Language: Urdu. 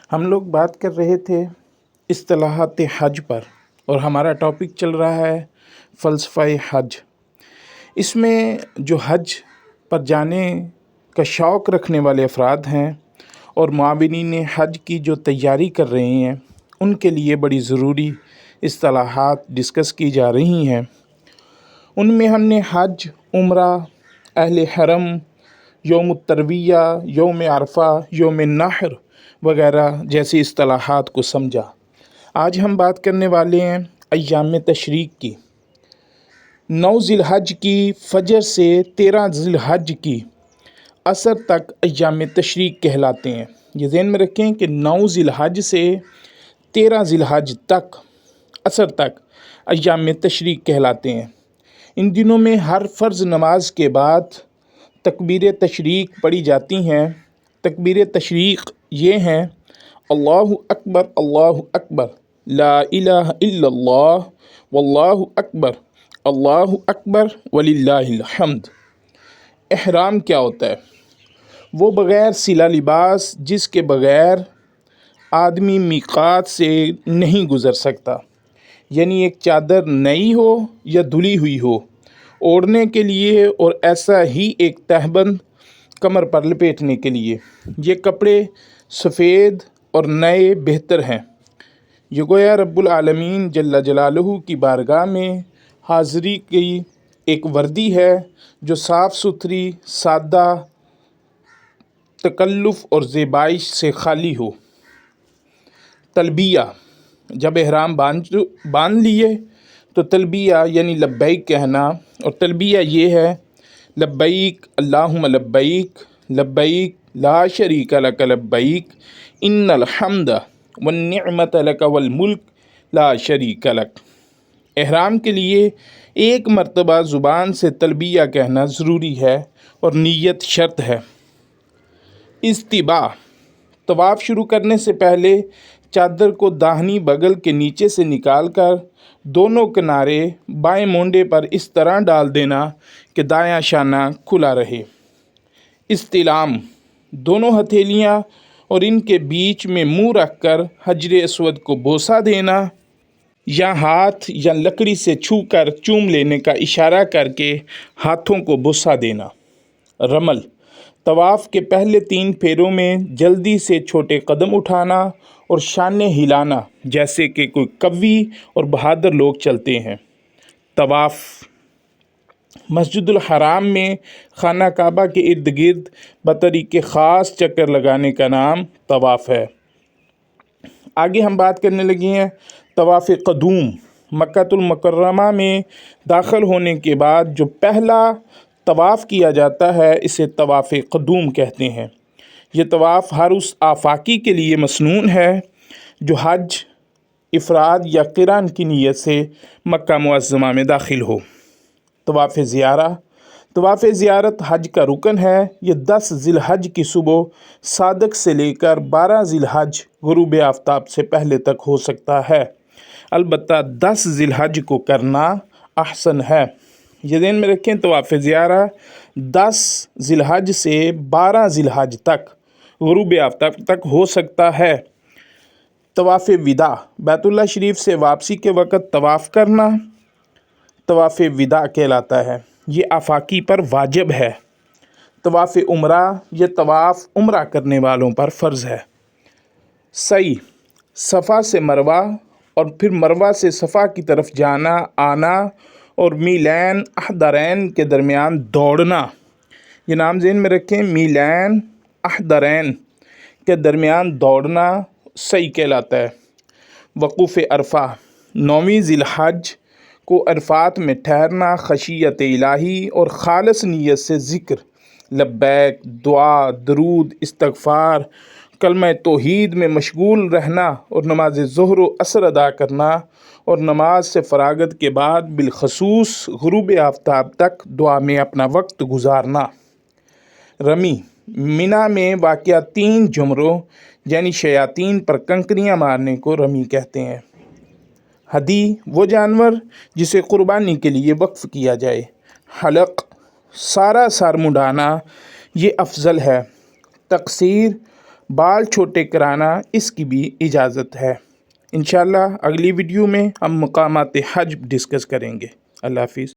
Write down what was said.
ہم لوگ بات کر رہے تھے اصطلاحات حج پر، اور ہمارا ٹاپک چل رہا ہے فلسفہ حج۔ اس میں جو حج پر جانے کا شوق رکھنے والے افراد ہیں اور معاونین حج کی جو تیاری کر رہے ہیں، ان کے لیے بڑی ضروری اصطلاحات ڈسکس کی جا رہی ہیں۔ ان میں ہم نے حج، عمرہ، اہل حرم، یوم الترویہ، یوم عرفہ، یوم النحر وغیرہ جیسی اصطلاحات کو سمجھا۔ آج ہم بات کرنے والے ہیں ایام تشریق کی۔ 9 ذی الحج کی فجر سے 13 ذی الحج کی عصر تک ایام تشریق کہلاتے ہیں۔ یہ ذہن میں رکھیں کہ 9 ذی الحج سے 13 ذی الحج تک عصر تک ایام تشریق کہلاتے ہیں۔ ان دنوں میں ہر فرض نماز کے بعد تکبیر تشریق پڑھی جاتی ہیں۔ تکبیر تشریق یہ ہیں: اللہ اکبر، اللہ اکبر، لا الہ الا اللہ، واللہ اکبر، اللہ اکبر وللہ الحمد۔ احرام کیا ہوتا ہے؟ وہ بغیر سلا لباس جس کے بغیر آدمی میقات سے نہیں گزر سکتا، یعنی ایک چادر نئی ہو یا دھلی ہوئی ہو اوڑھنے کے لیے، اور ایسا ہی ایک تہبند کمر پر لپیٹنے کے لیے۔ یہ کپڑے سفید اور نئے بہتر ہیں۔ یہ گویا رب العالمین جل جلالہ کی بارگاہ میں حاضری کی ایک وردی ہے جو صاف ستھری، سادہ، تکلف اور زیبائش سے خالی ہو۔ تلبیہ: جب احرام باندھ لیے تو تلبیہ یعنی لبیک کہنا، اور تلبیہ یہ ہے: لبیک اللہم لبیک، لبیک لا شریک لک لبیک، ان الحمد والنعمت لک والملک لا شریک لک۔ احرام کے لیے ایک مرتبہ زبان سے تلبیہ کہنا ضروری ہے اور نیت شرط ہے۔ اصطباء: طواف شروع کرنے سے پہلے چادر کو داہنی بغل کے نیچے سے نکال کر دونوں کنارے بائیں مونڈے پر اس طرح ڈال دینا کہ دایاں شانہ کھلا رہے۔ استلام: دونوں ہتھیلیاں اور ان کے بیچ میں منہ رکھ کر حجر اسود کو بوسہ دینا، یا ہاتھ یا لکڑی سے چھو کر چوم لینے کا اشارہ کر کے ہاتھوں کو بوسہ دینا۔ رمل: طواف کے پہلے 3 پھیروں میں جلدی سے چھوٹے قدم اٹھانا اور شانے ہلانا جیسے کہ کوئی قوی اور بہادر لوگ چلتے ہیں۔ طواف: مسجد الحرام میں خانہ کعبہ کے ارد گرد بطریق خاص چکر لگانے کا نام طواف ہے۔ آگے ہم بات کرنے لگے ہیں طواف قدوم۔ مکۃ المکرمہ میں داخل ہونے کے بعد جو پہلا طواف کیا جاتا ہے اسے طواف قدوم کہتے ہیں۔ یہ طواف ہر اس آفاقی کے لیے مسنون ہے جو حج، افراد یا قران کی نیت سے مکہ معظمہ میں داخل ہو۔ طواف زیارہ: طواف زیارت حج کا رکن ہے۔ یہ 10 ذی الحج کی صبح صادق سے لے کر 12 ذی الحج غروب آفتاب سے پہلے تک ہو سکتا ہے، البتہ 10 ذی الحج کو کرنا احسن ہے۔ یہ ذہن میں رکھیں، طواف زیارہ 10 ذی الحج سے 12 ذی الحج تک غروب آفتاب تک ہو سکتا ہے۔ طواف وداع: بیت اللہ شریف سے واپسی کے وقت طواف کرنا طواف وداع کہلاتا ہے۔ یہ آفاقی پر واجب ہے۔ طواف عمرہ: یہ طواف عمرہ کرنے والوں پر فرض ہے۔ سعی: صفا سے مروہ اور پھر مروہ سے صفا کی طرف جانا آنا اور میلین احدرین کے درمیان دوڑنا۔ یہ نام ذہن میں رکھیں، میلین احدرین کے درمیان دوڑنا سعی کہلاتا ہے۔ وقوف عرفہ: 9ویں ذی الحج کو عرفات میں ٹھہرنا خشیت الہی اور خالص نیت سے ذکر، لبیک، دعا، درود، استغفار، کلمہ توحید میں مشغول رہنا اور نماز ظہر و عصر ادا کرنا، اور نماز سے فراغت کے بعد بالخصوص غروب آفتاب تک دعا میں اپنا وقت گزارنا۔ رمی: منی میں واقع 3 جمروں یعنی شیاطین پر کنکریاں مارنے کو رمی کہتے ہیں۔ ہدی: وہ جانور جسے قربانی کے لیے وقف کیا جائے۔ حلق: سارا سر منڈانا، یہ افضل ہے۔ تقصیر: بال چھوٹے کرانا اس کی بھی اجازت ہے۔ انشاءاللہ اگلی ویڈیو میں ہم مقامات حج ڈسکس کریں گے۔ اللہ حافظ۔